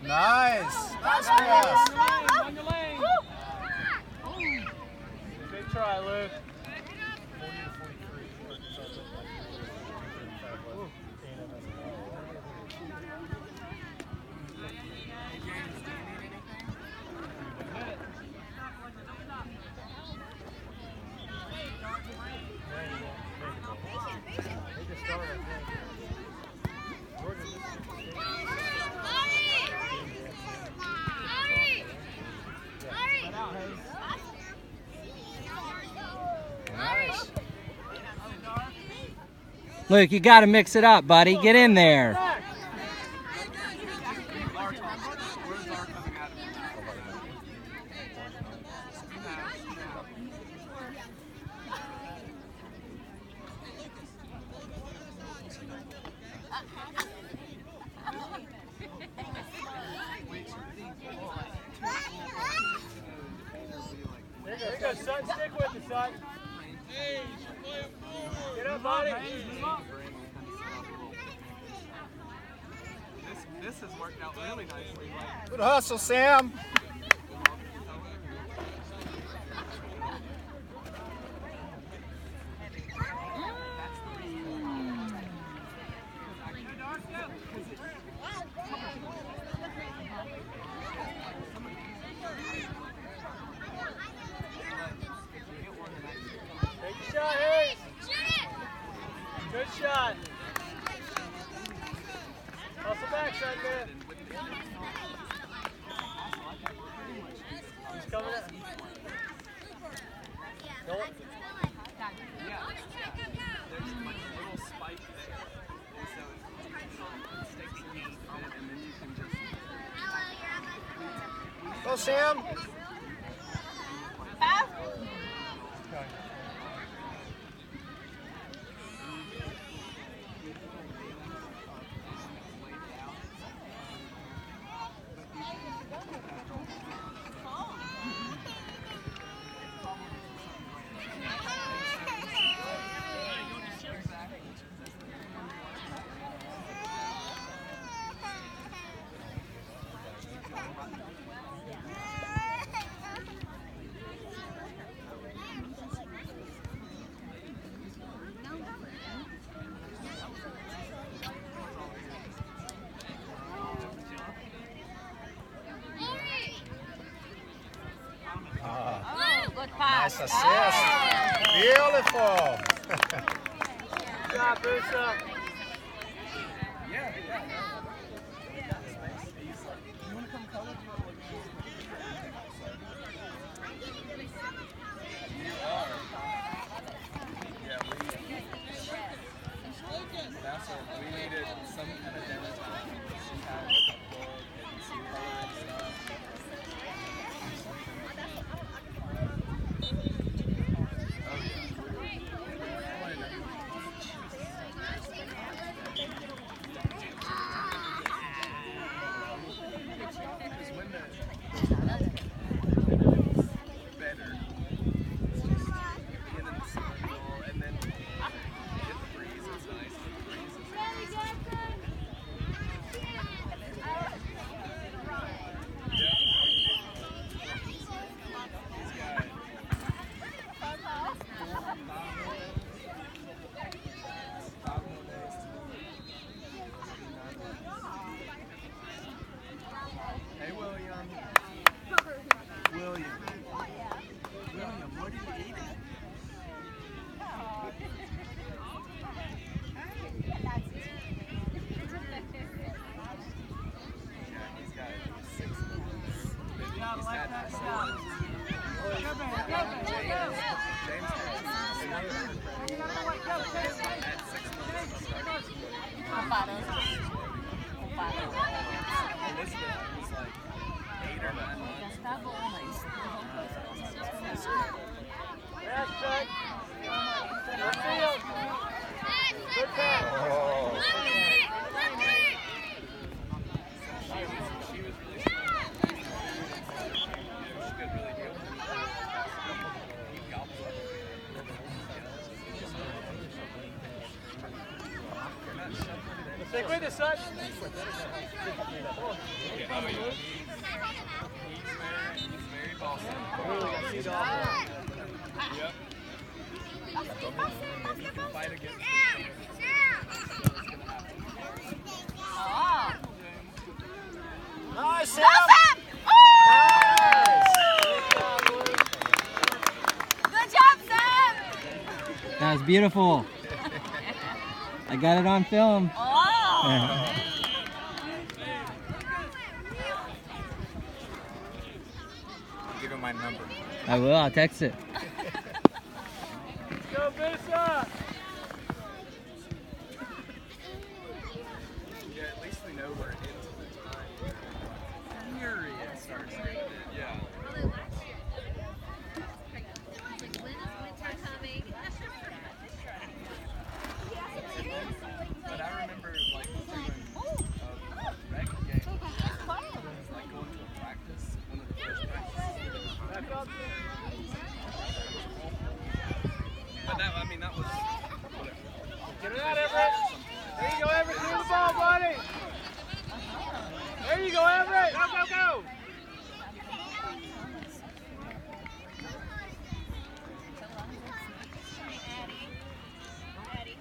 Nice. Nice pass. On your lane. Good try, Luke. Nice. Luke, you got to mix it up, buddy. Get in there. There you go, son. Stick with it, son. Get up, buddy. This has worked out really nicely. Good hustle, Sam. Take a shot, Hayes. Good shot. Hustle back, son, man. He's coming up. Don't. There's like a little spike there. And so it sticks in his foot, and then you can just... Go, Sam. Nice assist. Beautiful. Good job, Bruce. We needed some kind of demo time. She had a book and some color and stuff. Hey, William. William, what are you eating? Yeah, he's got 6 months. He's had that stuff. James at 6 months started. Elizabeth was like 8 or 9 months. Pass, Chuck. Good field. Good pass. Oh. She was really smart. She did really good. He gobbles up. You're not shuffling it in. Stick with it, son. He's very bossy. Yep. If you can fight against him, it's gonna happen. Nice, Sam. Good job, Sam! That was beautiful. I got it on film. Oh! Give him my number. I will. I'll text it. Go, Bissa! Yeah, at least we know we're into the time where furious starts to hit. Yeah. But I remember like doing a rec game, like going to a practice, one of the first practices. But that, I mean, that was whatever. Get it out, Everett. There you go, Everett. Clear the ball, buddy. There you go, Everett. Go, go, go.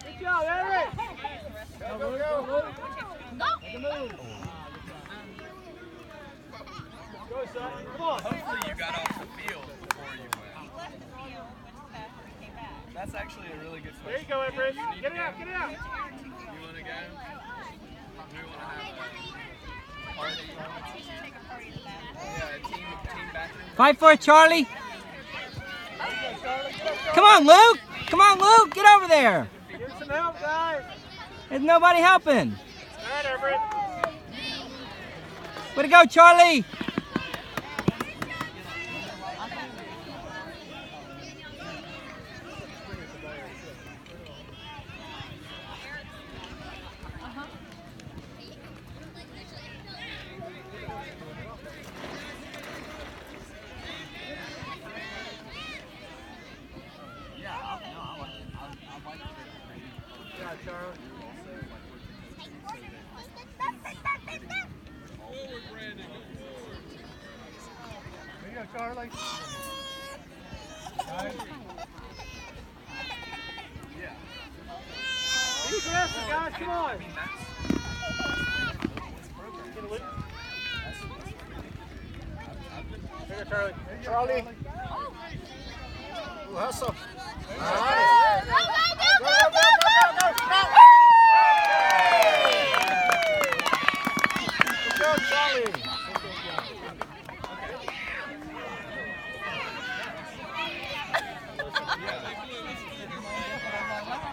Good job, Everett. Go, go, go. Make a move. Go, son. Come on. Hopefully you got off the field before you went. That's actually a really good question. There you go, Everett. You need Get to it out, go. get it out. You want to go? We want to have a party. Yeah, a team bathroom. Fight for it, Charlie. Come on, Luke. Come on, Luke. Get over there. Give some help, guys. There's nobody helping. All right, Everett. Way to go, Charlie. Yeah, Charlie. There you go, Charlie. All right. Yeah. Be aggressive, guys. Come on. I mean, that's Get a loop. I've been There you go, Charlie. Charlie. Ooh, hustle. Go, Nice. go, go, Go, go, go, go, go, go. Good job, Charlie.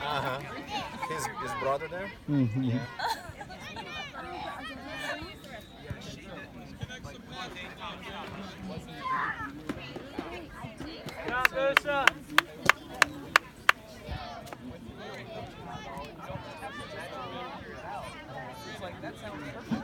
Uh-huh. His brother there? Mm-hmm. Yeah. Good job, Bissa. like, that sounds perfect.